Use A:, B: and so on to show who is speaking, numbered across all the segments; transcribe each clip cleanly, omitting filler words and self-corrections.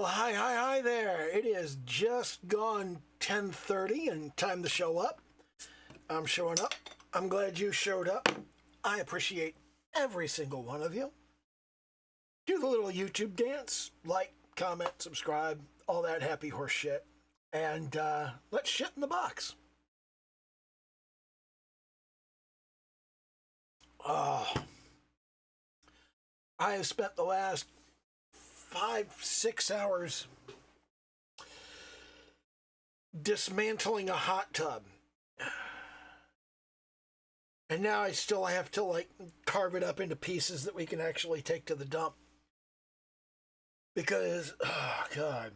A: Well, hi there. It is just gone 10:30 and time to show up. I'm showing up. I'm glad you showed up. I appreciate every single one of you. Do the little YouTube dance, like, comment, subscribe, all that happy horse shit. And let's shit in the box. Oh, I have spent the last 5-6 hours dismantling a hot tub. And now I still have to carve it up into pieces that we can actually take to the dump. Because, oh God.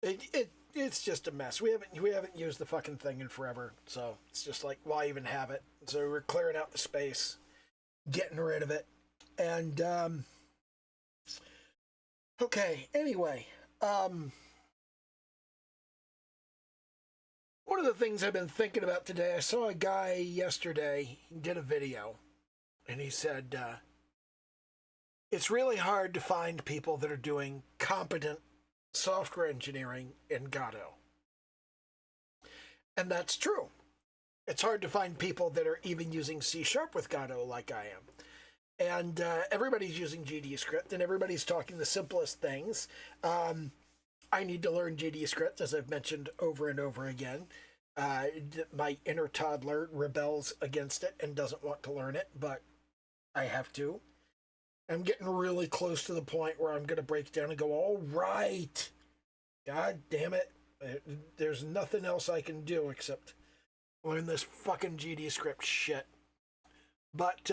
A: It's just a mess. We haven't used the fucking thing in forever. So it's just like, why even have it? So we're clearing out the space, getting rid of it. And, okay, anyway, one of the things I've been thinking about today, I saw a guy yesterday, he did a video, and he said, it's really hard to find people that are doing competent software engineering in Godot. And that's true. It's hard to find people that are even using C# with Godot like I am. And everybody's using GDScript, and everybody's talking the simplest things. I need to learn GDScript, as I've mentioned over and over again. My inner toddler rebels against it and doesn't want to learn it, but I have to. I'm getting really close to the point where I'm going to break down and go, all right, God damn it. There's nothing else I can do except learn this fucking GDScript shit. But,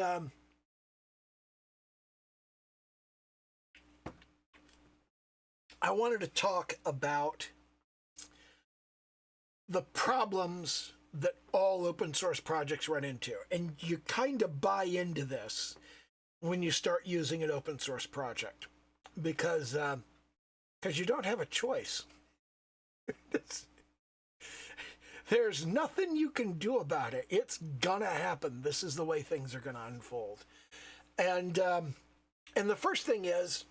A: I wanted to talk about the problems that all open source projects run into. And you kind of buy into this when you start using an open source project because you don't have a choice. There's nothing you can do about it. It's gonna happen. This is the way things are gonna unfold. And the first thing is,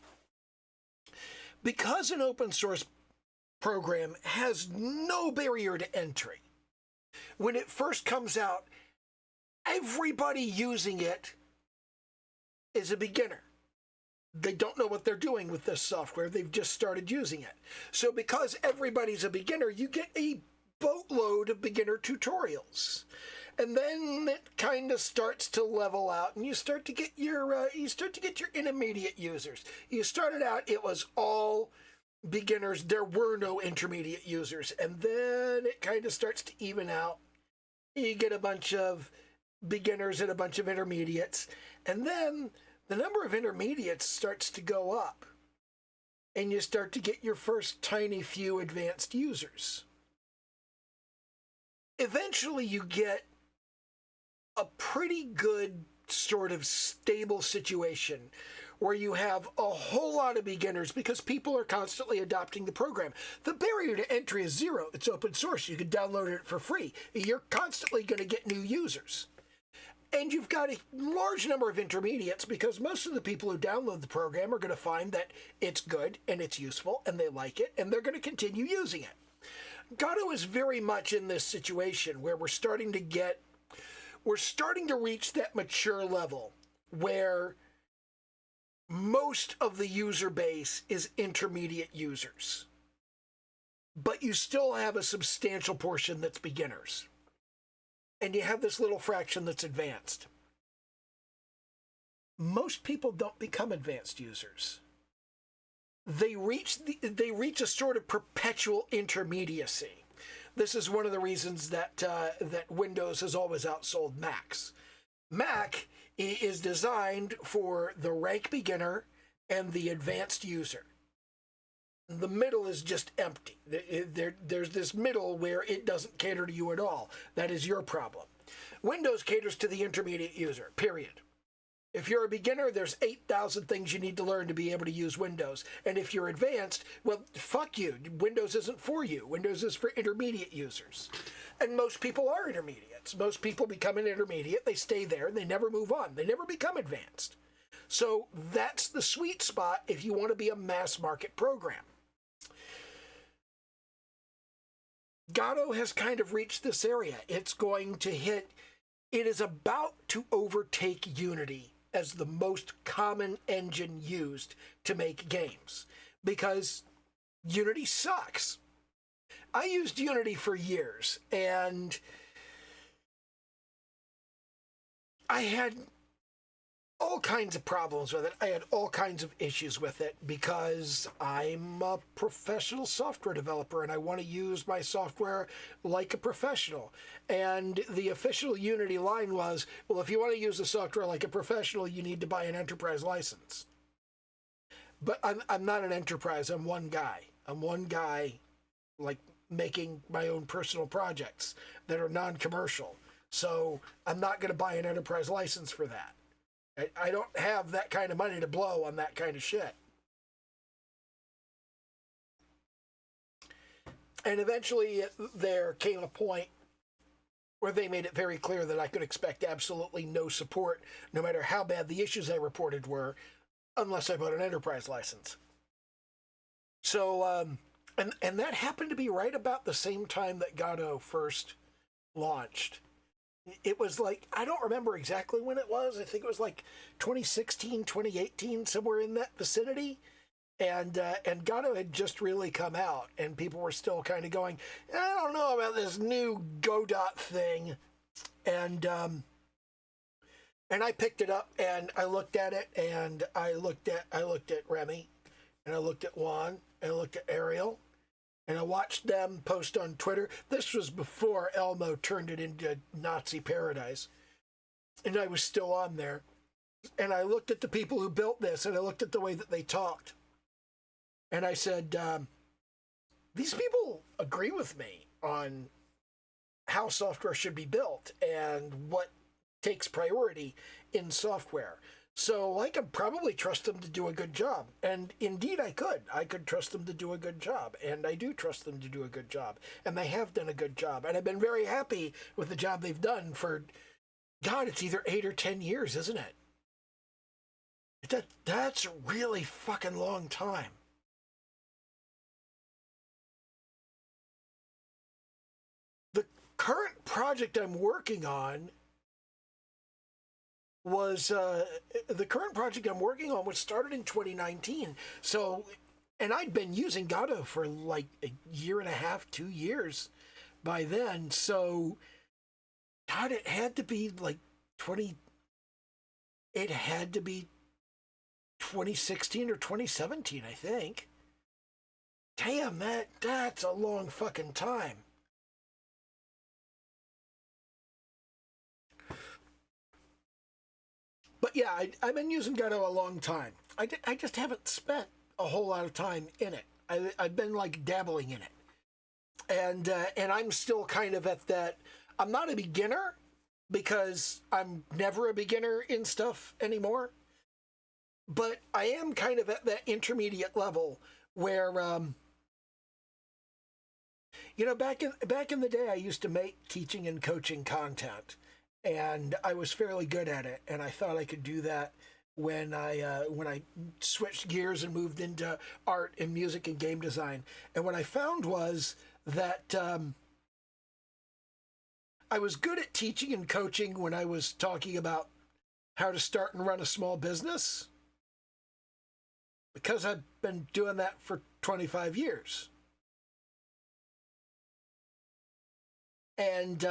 A: because an open source program has no barrier to entry, when it first comes out, everybody using it is a beginner. They don't know what they're doing with this software. They've just started using it. So because everybody's a beginner, you get a boatload of beginner tutorials. And then it kind of starts to level out, and you start to get your intermediate users. You started out, it was all beginners. There were no intermediate users, and then it kind of starts to even out. You get a bunch of beginners and a bunch of intermediates, and then the number of intermediates starts to go up, and you start to get your first tiny few advanced users. Eventually, you get a pretty good sort of stable situation where you have a whole lot of beginners because people are constantly adopting the program. The barrier to entry is zero. It's open source. You can download it for free. You're constantly going to get new users. And you've got a large number of intermediates because most of the people who download the program are going to find that it's good and it's useful and they like it and they're going to continue using it. Godot is very much in this situation where we're starting to reach that mature level where most of the user base is intermediate users. But you still have a substantial portion that's beginners. And you have this little fraction that's advanced. Most people don't become advanced users. They reach a sort of perpetual intermediacy. This is one of the reasons that Windows has always outsold Macs. Mac is designed for the rank beginner and the advanced user. The middle is just empty. There's this middle where it doesn't cater to you at all. That is your problem. Windows caters to the intermediate user, period. If you're a beginner, there's 8,000 things you need to learn to be able to use Windows. And if you're advanced, well, fuck you. Windows isn't for you. Windows is for intermediate users. And most people are intermediates. Most people become an intermediate. They stay there. And they never move on. They never become advanced. So that's the sweet spot if you want to be a mass market program. Godot has kind of reached this area. It's going to hit, it is about to overtake Unity as the most common engine used to make games, because Unity sucks. I used Unity for years, and I had all kinds of problems with it. I had all kinds of issues with it because I'm a professional software developer and I want to use my software like a professional. And the official Unity line was, well, if you want to use the software like a professional, you need to buy an enterprise license. But I'm not an enterprise. I'm one guy. I'm one guy, like, making my own personal projects that are non-commercial. So I'm not going to buy an enterprise license for that. I don't have that kind of money to blow on that kind of shit. And eventually there came a point where they made it very clear that I could expect absolutely no support, no matter how bad the issues I reported were, unless I bought an enterprise license. So, and that happened to be right about the same time that Godot first launched. It was like, I don't remember exactly when it was. I think it was like 2016, 2018, somewhere in that vicinity. And Godot had just really come out, and people were still kind of going, I don't know about this new Godot thing. And I picked it up and I looked at it, and I looked at Remy, and I looked at Juan, and I looked at Ariel. And I watched them post on Twitter. This was before Elmo turned it into Nazi paradise. And I was still on there. And I looked at the people who built this, and I looked at the way that they talked. And I said, these people agree with me on how software should be built and what takes priority in software. So I could probably trust them to do a good job. And indeed I could. I could trust them to do a good job. And I do trust them to do a good job. And they have done a good job. And I've been very happy with the job they've done for, God, it's either 8 or 10 years, isn't it? That's a really fucking long time. The current project I'm working on was started in 2019. So, and I'd been using Godot for like a year and a half, 2 years by then. So, God, it had to be like 2016 or 2017, I think. Damn, that's a long fucking time. But yeah, I've been using Godot a long time. I just haven't spent a whole lot of time in it. I've been like dabbling in it. And I'm still kind of at that, I'm not a beginner because I'm never a beginner in stuff anymore. But I am kind of at that intermediate level where, back in the day, I used to make teaching and coaching content. And I was fairly good at it, and I thought I could do that when I switched gears and moved into art and music and game design. And what I found was that I was good at teaching and coaching when I was talking about how to start and run a small business, because I've been doing that for 25 years. And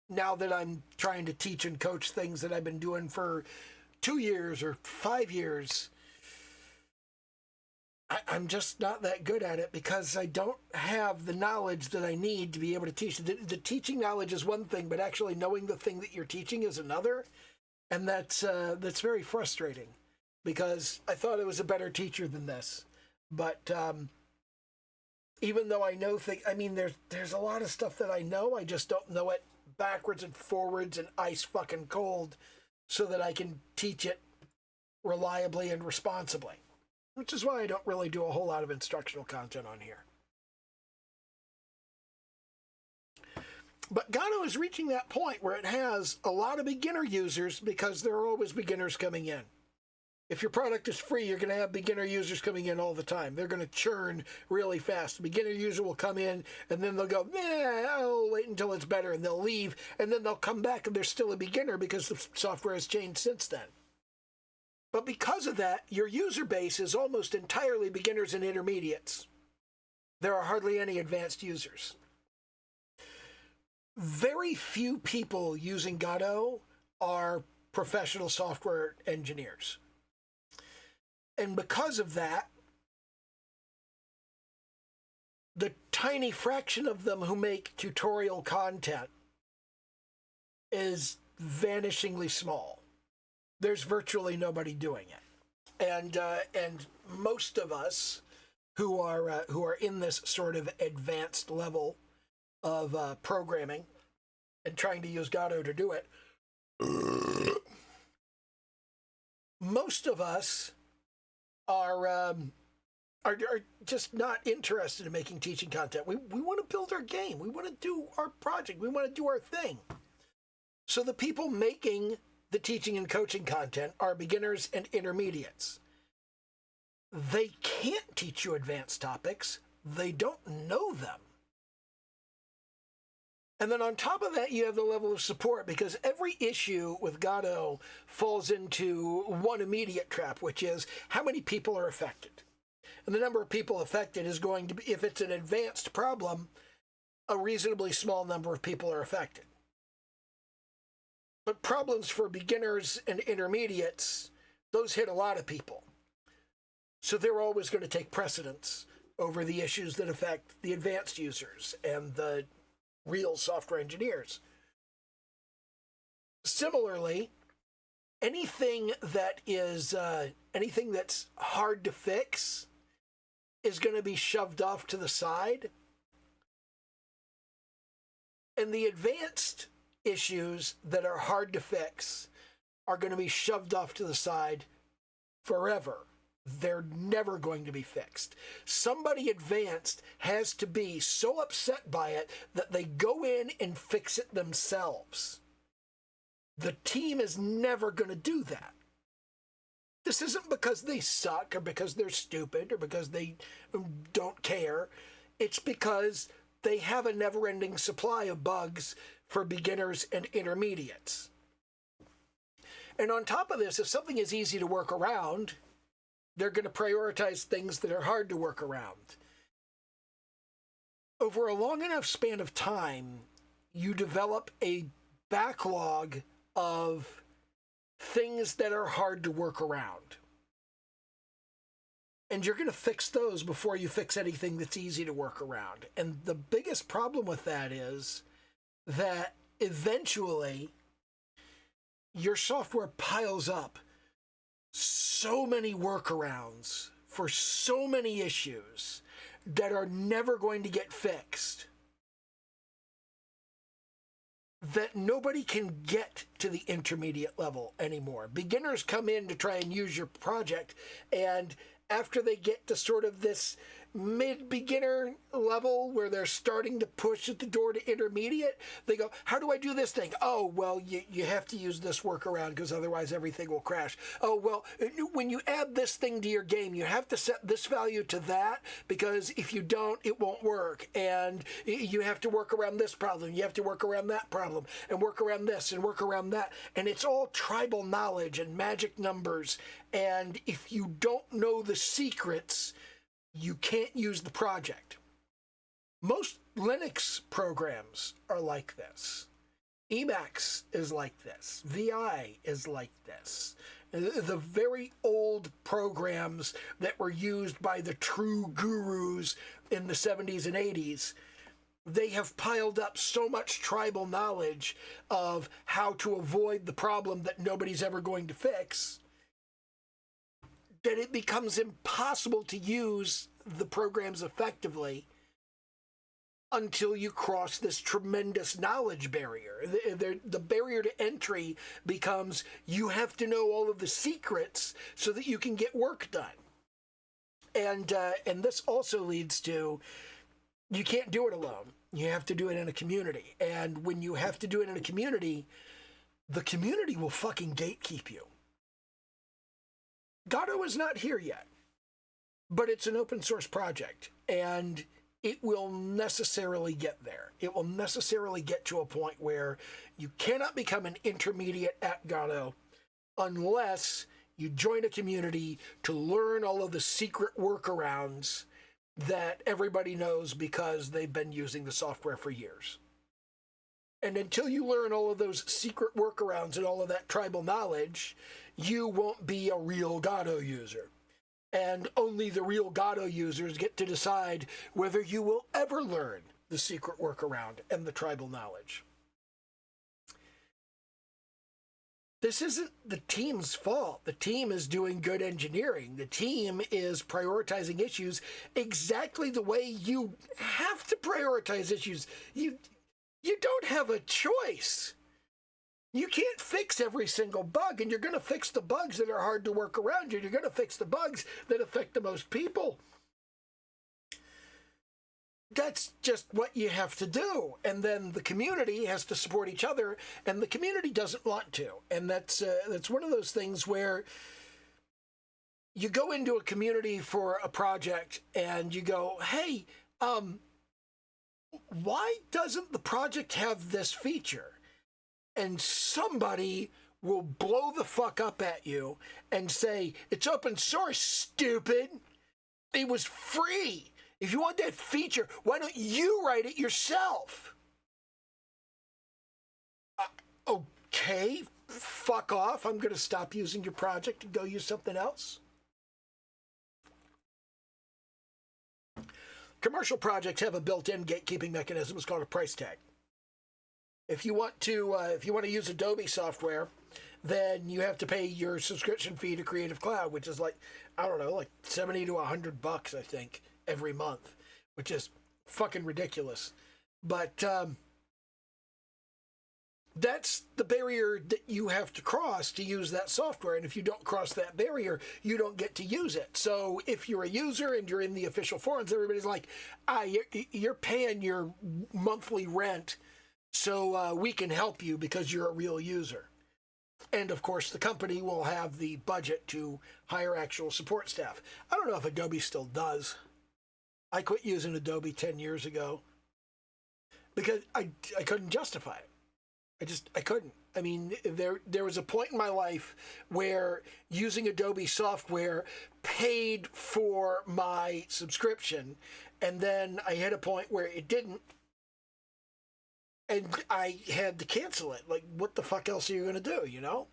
A: now that I'm trying to teach and coach things that I've been doing for 2 years or 5 years, I'm just not that good at it because I don't have the knowledge that I need to be able to teach. The teaching knowledge is one thing, but actually knowing the thing that you're teaching is another. And that's very frustrating because I thought I was a better teacher than this. But even though I know things, I mean, there's a lot of stuff that I know. I just don't know it backwards and forwards and ice fucking cold so that I can teach it reliably and responsibly, which is why I don't really do a whole lot of instructional content on here. But Godot is reaching that point where it has a lot of beginner users because there are always beginners coming in. If your product is free, you're going to have beginner users coming in all the time. They're going to churn really fast. The beginner user will come in, and then they'll go, I'll wait until it's better, and they'll leave, and then they'll come back, and they're still a beginner because the software has changed since then. But because of that, your user base is almost entirely beginners and intermediates. There are hardly any advanced users. Very few people using Godot are professional software engineers. And because of that, the tiny fraction of them who make tutorial content is vanishingly small. There's virtually nobody doing it. And most of us who are in this sort of advanced level of programming and trying to use Godot to do it, most of us are just not interested in making teaching content. We want to build our game. We want to do our project. We want to do our thing. So the people making the teaching and coaching content are beginners and intermediates. They can't teach you advanced topics. They don't know them. And then on top of that, you have the level of support, because every issue with Godot falls into one immediate trap, which is how many people are affected. And the number of people affected is going to be, if it's an advanced problem, a reasonably small number of people are affected. But problems for beginners and intermediates, those hit a lot of people. So they're always going to take precedence over the issues that affect the advanced users and the real software engineers. Similarly, anything that's hard to fix is going to be shoved off to the side. And the advanced issues that are hard to fix are going to be shoved off to the side forever. They're never going to be fixed. Somebody advanced has to be so upset by it that they go in and fix it themselves. The team is never going to do that. This isn't because they suck or because they're stupid or because they don't care. It's because they have a never-ending supply of bugs for beginners and intermediates. And on top of this, if something is easy to work around, they're going to prioritize things that are hard to work around. Over a long enough span of time, you develop a backlog of things that are hard to work around. And you're going to fix those before you fix anything that's easy to work around. And the biggest problem with that is that eventually your software piles up so many workarounds for so many issues that are never going to get fixed that nobody can get to the intermediate level anymore. Beginners come in to try and use your project, and after they get to sort of this mid-beginner level where they're starting to push at the door to intermediate, they go, how do I do this thing? Oh, well, you have to use this workaround because otherwise everything will crash. Oh, well, when you add this thing to your game, you have to set this value to that because if you don't, it won't work. And you have to work around this problem. You have to work around that problem and work around this and work around that. And it's all tribal knowledge and magic numbers. And if you don't know the secrets, you can't use the project. Most Linux programs are like this. Emacs is like this. VI is like this. The very old programs that were used by the true gurus in the 70s and 80s, they have piled up so much tribal knowledge of how to avoid the problem that nobody's ever going to fix that it becomes impossible to use the programs effectively until you cross this tremendous knowledge barrier. The barrier to entry becomes you have to know all of the secrets so that you can get work done. And this also leads to you can't do it alone. You have to do it in a community. And when you have to do it in a community, the community will fucking gatekeep you. Godot is not here yet, but it's an open source project, and it will necessarily get there. It will necessarily get to a point where you cannot become an intermediate at Godot unless you join a community to learn all of the secret workarounds that everybody knows because they've been using the software for years. And until you learn all of those secret workarounds and all of that tribal knowledge, you won't be a real Godot user. And only the real Godot users get to decide whether you will ever learn the secret workaround and the tribal knowledge. This isn't the team's fault. The team is doing good engineering. The team is prioritizing issues exactly the way you have to prioritize issues. You don't have a choice. You can't fix every single bug, and you're going to fix the bugs that are hard to work around you. You're going to fix the bugs that affect the most people. That's just what you have to do. And then the community has to support each other, and the community doesn't want to. And that's one of those things where you go into a community for a project and you go, hey, why doesn't the project have this feature? And somebody will blow the fuck up at you and say, it's open source, stupid. It was free. If you want that feature, why don't you write it yourself? Okay, fuck off. I'm going to stop using your project and go use something else. Commercial projects have a built-in gatekeeping mechanism. It's called a price tag. If you want to use Adobe software, then you have to pay your subscription fee to Creative Cloud, which is like, I don't know, like $70 to $100, I think, every month, which is fucking ridiculous. But that's the barrier that you have to cross to use that software. And if you don't cross that barrier, you don't get to use it. So if you're a user and you're in the official forums, everybody's like, you're paying your monthly rent, so we can help you because you're a real user. And of course, the company will have the budget to hire actual support staff. I don't know if Adobe still does. I quit using Adobe 10 years ago because I couldn't justify it. I couldn't. I mean, there was a point in my life where using Adobe software paid for my subscription, and then I hit a point where it didn't, and I had to cancel it. Like, what the fuck else are you going to do, you know?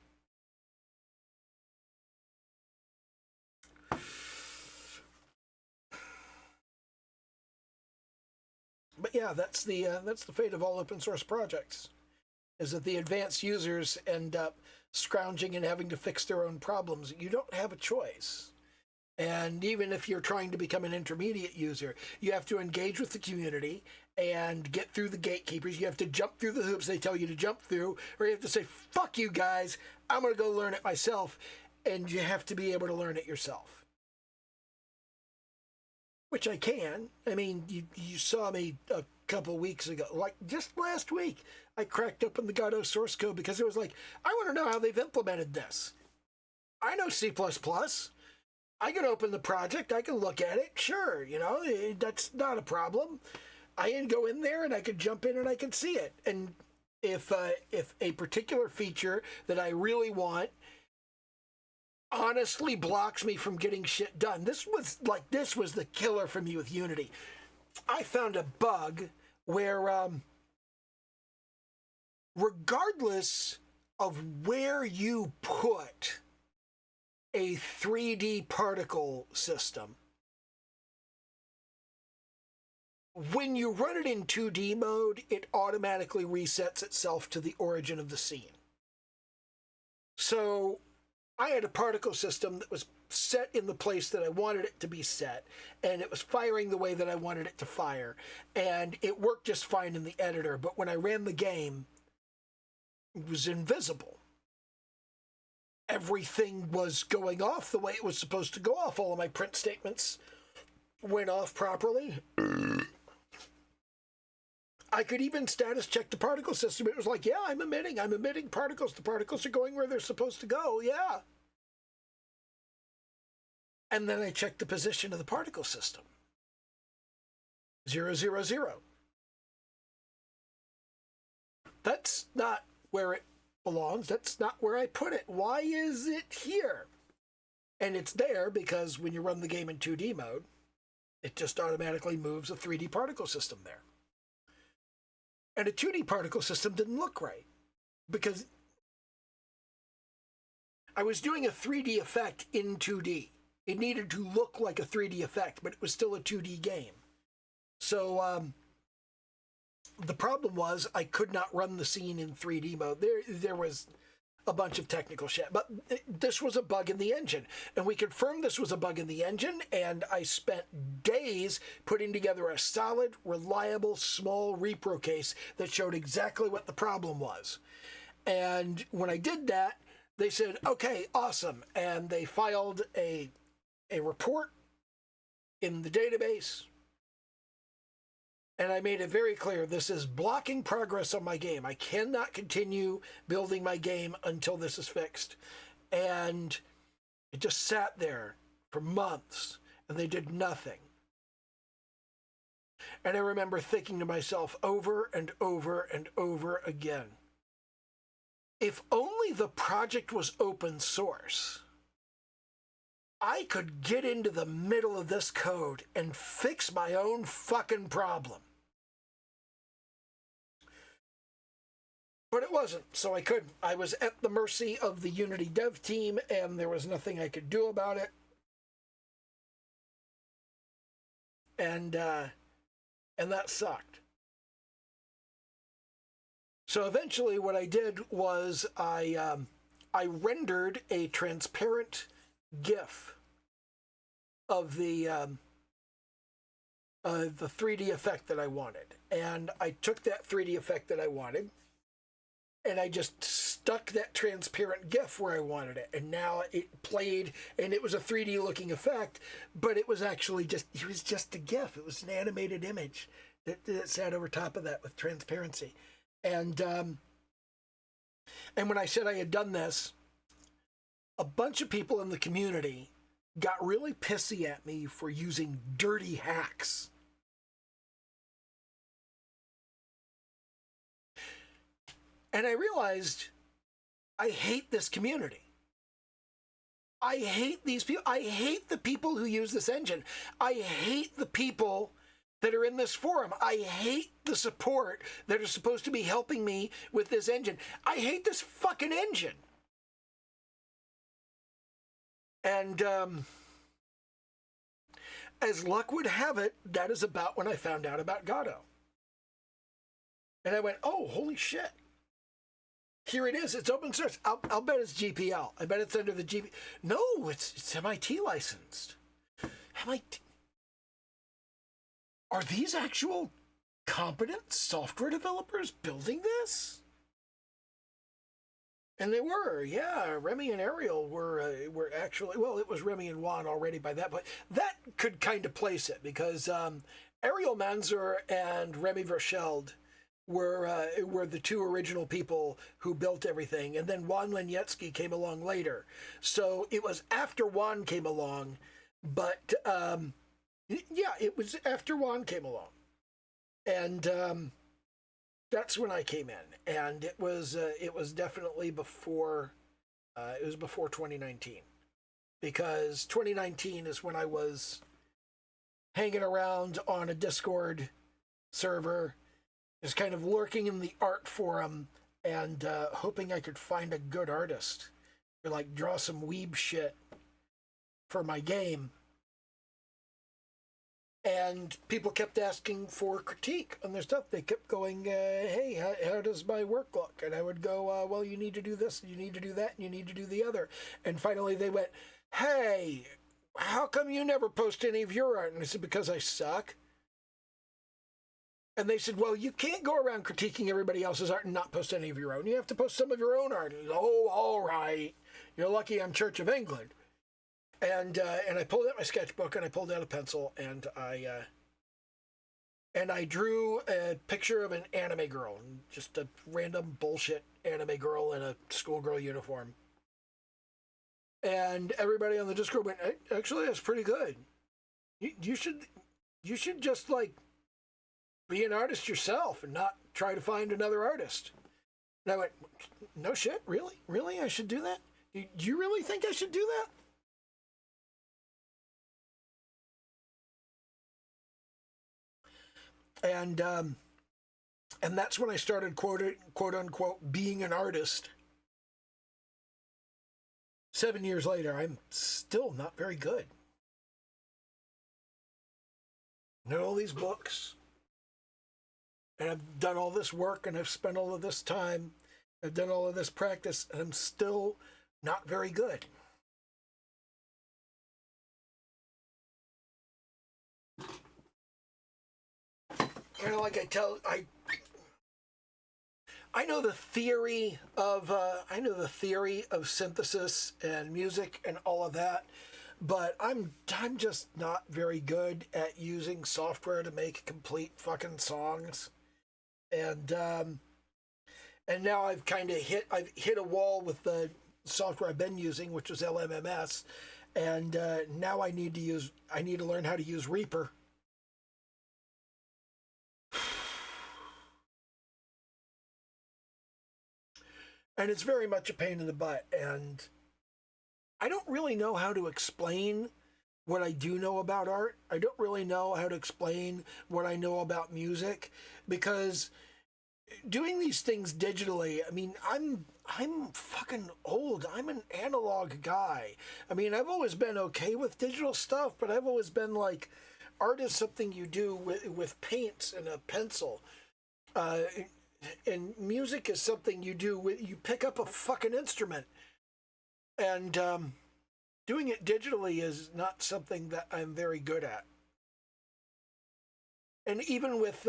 A: But yeah, that's the fate of all open source projects, is that the advanced users end up scrounging and having to fix their own problems. You don't have a choice. And even if you're trying to become an intermediate user, you have to engage with the community and get through the gatekeepers. You have to jump through the hoops they tell you to jump through, or you have to say, fuck you guys, I'm going to go learn it myself. And you have to be able to learn it yourself. Which I can. I mean, you saw me a couple weeks ago, like just last week, I cracked open the Godot source code because it was like, I want to know how they've implemented this. I know C++. I can open the project. I can look at it. Sure, you know, that's not a problem. I can go in there and I can jump in and I can see it. And if a particular feature that I really want honestly blocks me from getting shit done. This was the killer for me with Unity. I found a bug where regardless of where you put a 3D particle system, when you run it in 2D mode, it automatically resets itself to the origin of the scene. So I had a particle system that was set in the place that I wanted it to be set, and it was firing the way that I wanted it to fire, and it worked just fine in the editor, but when I ran the game, it was invisible. Everything was going off the way it was supposed to go off. All of my print statements went off properly. I could even status check the particle system. It was like, yeah, I'm emitting particles. The particles are going where they're supposed to go, yeah. And then I checked the position of the particle system. 0, 0, 0. That's not where it belongs. That's not where I put it. Why is it here? And it's there because when you run the game in 2D mode, it just automatically moves a 3D particle system there. And a 2D particle system didn't look right because I was doing a 3D effect in 2D. It needed to look like a 3D effect, but it was still a 2D game. So the problem was I could not run the scene in 3D mode. There was a bunch of technical shit, but this was a bug in the engine, and we confirmed this was a bug in the engine, and I spent days putting together a solid, reliable, small repro case that showed exactly what the problem was. And when I did that, they said, okay, awesome, and they filed a report in the database, and I made it very clear, this is blocking progress on my game. I cannot continue building my game until this is fixed. And it just sat there for months, and they did nothing. And I remember thinking to myself over and over and over again, if only the project was open source, I could get into the middle of this code and fix my own fucking problem. But it wasn't, so I couldn't. I was at the mercy of the Unity dev team, and there was nothing I could do about it. And that sucked. So eventually what I did was I rendered a transparent GIF of the 3D effect that I wanted. And I took that 3D effect that I wanted, and I just stuck that transparent GIF where I wanted it. And now it played, and it was a 3D looking effect, but it was actually it was just a GIF. It was an animated image that sat over top of that with transparency. And when I said I had done this, a bunch of people in the community got really pissy at me for using dirty hacks. And I realized I hate this community. I hate these people. I hate the people who use this engine. I hate the people that are in this forum. I hate the support that are supposed to be helping me with this engine. I hate this fucking engine. And as luck would have it, that is about when I found out about Godot. And I went, oh, holy shit. Here it is. It's open source. I'll bet it's GPL. I bet it's under the GPL. No, it's MIT licensed. MIT. Are these actual competent software developers building this? And they were, yeah. Remy and Ariel were actually, well, it was Remy and Juan already by that point. That could kind of place it because Ariel Manzer and Remy Verscheld were the two original people who built everything, and then Juan Lenietsky came along later. So it was after Juan came along, but yeah, it was after Juan came along, and that's when I came in, and it was definitely before it was before 2019, because 2019 is when I was hanging around on a Discord server, just kind of lurking in the art forum and hoping I could find a good artist to like draw some weeb shit for my game. And people kept asking for critique on their stuff. They kept going, hey, how does my work look? And I would go, well, you need to do this, you need to do that, and you need to do the other. And finally they went, hey, how come you never post any of your art? And I said, because I suck. And they said, well, you can't go around critiquing everybody else's art and not post any of your own. You have to post some of your own art. And, oh, all right. You're lucky I'm Church of England. And I pulled out my sketchbook and I pulled out a pencil and I and I drew a picture of an anime girl, just a random bullshit anime girl in a schoolgirl uniform. And everybody on the Discord went, actually, that's pretty good. You should just like be an artist yourself and not try to find another artist. And I went, no shit, really? Really? I should do that? Do you really think I should do that? And that's when I started quote unquote being an artist. 7 years later, I'm still not very good. I know all these books, and I've done all this work, and I've spent all of this time, I've done all of this practice, and I'm still not very good. You know, like I know the theory of synthesis and music and all of that, but I'm just not very good at using software to make complete fucking songs. And now I've hit a wall with the software I've been using, which was LMMS, and now I need to learn how to use Reaper. And it's very much a pain in the butt, and I don't really know how to explain what I do know about art. I don't really know how to explain what I know about music, because doing these things digitally, I mean, I'm fucking old. I'm an analog guy. I mean, I've always been okay with digital stuff, but I've always been like, art is something you do with paints and a pencil. And music is something you do you pick up a fucking instrument. And doing it digitally is not something that I'm very good at. And even with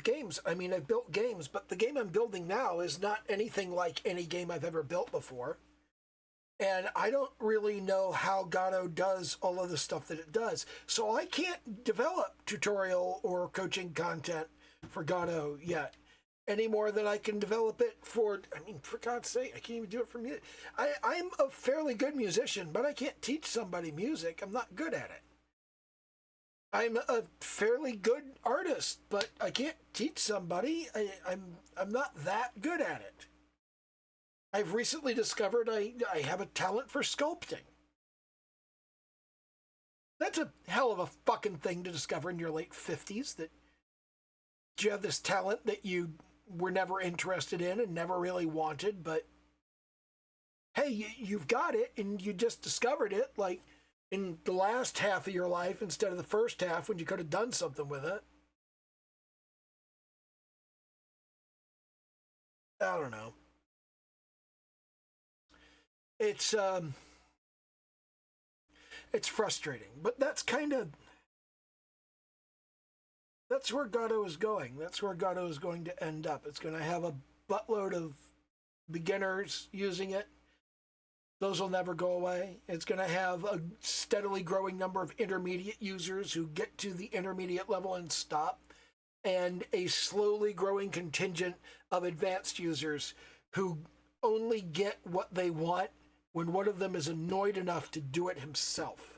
A: games, I mean, I've built games, but the game I'm building now is not anything like any game I've ever built before. And I don't really know how Godot does all of the stuff that it does. So I can't develop tutorial or coaching content for Godot yet, any more than I can develop it for, I mean, for God's sake, I can't even do it for music. I'm a fairly good musician, but I can't teach somebody music. I'm not good at it. I'm a fairly good artist, but I can't teach somebody. I'm not that good at it. I've recently discovered I have a talent for sculpting. That's a hell of a fucking thing to discover in your late 50s, that you have this talent that you were never interested in and never really wanted, but hey, you've got it, and you just discovered it like in the last half of your life instead of the first half when you could have done something with it. I don't know. It's it's frustrating, but that's where Godot is going. That's where Godot is going to end up. It's going to have a buttload of beginners using it. Those will never go away. It's going to have a steadily growing number of intermediate users who get to the intermediate level and stop, and a slowly growing contingent of advanced users who only get what they want when one of them is annoyed enough to do it himself.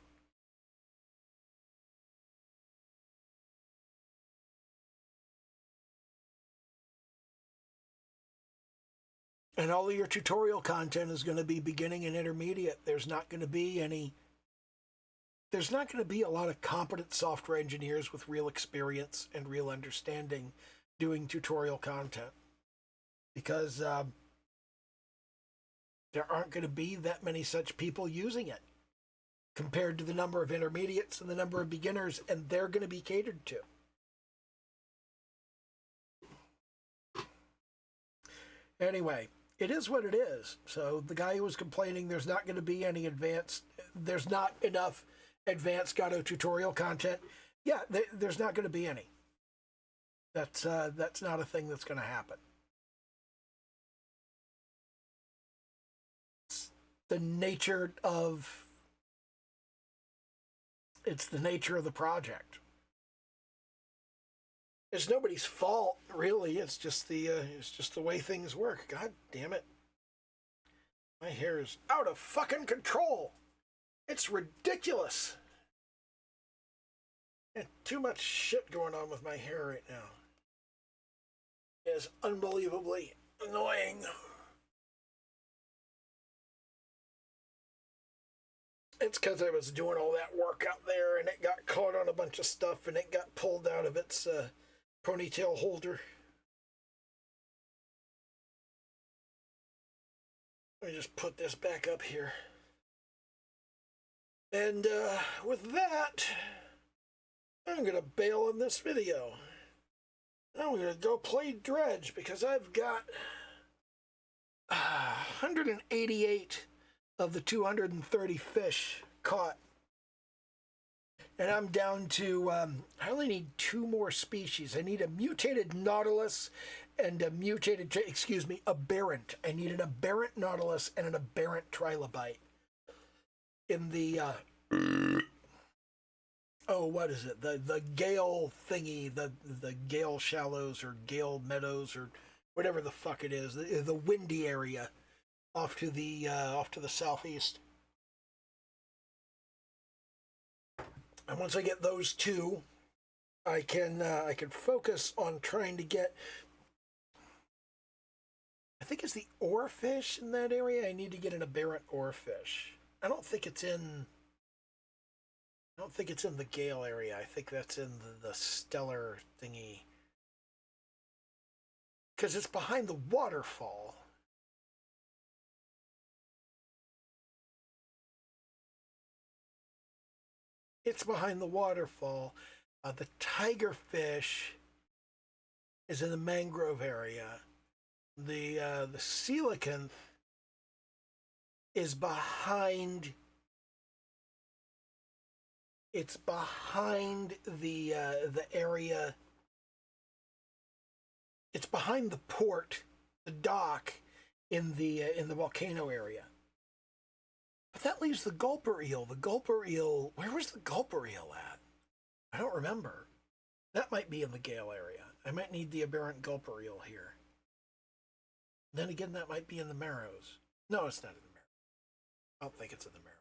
A: And all of your tutorial content is going to be beginning and intermediate. There's not going to be a lot of competent software engineers with real experience and real understanding doing tutorial content, because there aren't going to be that many such people using it compared to the number of intermediates and the number of beginners, and they're going to be catered to. Anyway, it is what it is. So the guy who was complaining there's not enough advanced Godot tutorial content. Yeah, there's not going to be any. That's not a thing that's going to happen. It's the nature of the project. It's nobody's fault, really. It's just the way things work. God damn it. My hair is out of fucking control. It's ridiculous. Too much shit going on with my hair right now. It is unbelievably annoying. It's because I was doing all that work out there and it got caught on a bunch of stuff and it got pulled out of its ponytail holder. Let me just put this back up here. And with that, I'm going to bail on this video. I'm going to go play Dredge because I've got 188 of the 230 fish caught. And I'm down to, I only need 2 more species. I need a mutated nautilus and a mutated, aberrant. I need an aberrant nautilus and an aberrant trilobite. In the, what is it? The Gale thingy, the Gale shallows or Gale meadows or whatever the fuck it is, the windy area off to the southeast. And once I get those 2, I can focus on trying to get, I think it's the oarfish in that area. I need to get an aberrant oarfish. I don't think it's in the Gale area. I think that's in the stellar thingy. Because it's behind the waterfall. It's behind the waterfall. The tigerfish is in the mangrove area. The coelacanth is behind. It's behind the area. It's behind the port, the dock, in the volcano area. But that leaves the gulper eel. The gulper eel. Where was the gulper eel at? I don't remember. That might be in the Gale area. I might need the aberrant gulper eel here. Then again, that might be in the Marrows. No, it's not in the Marrows. I don't think it's in the Marrows.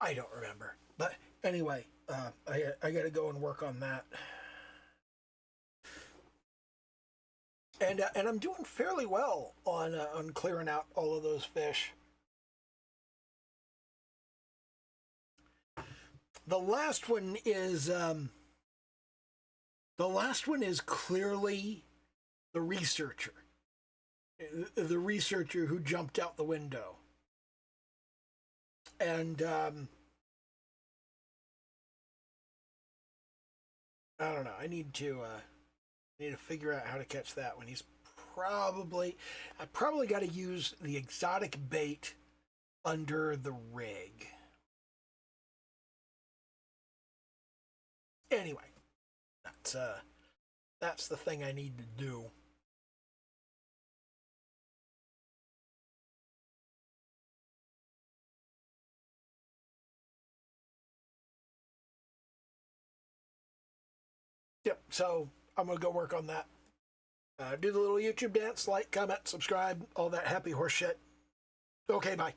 A: I don't remember. But anyway, I got to go and work on that. And I'm doing fairly well on clearing out all of those fish. The last one is clearly the researcher who jumped out the window. And I don't know. I need to figure out how to catch that one. I probably got to use the exotic bait under the rig. Anyway, that's the thing I need to do. Yep, so I'm going to go work on that. Do the little YouTube dance, like, comment, subscribe, all that happy horse shit. Okay, bye.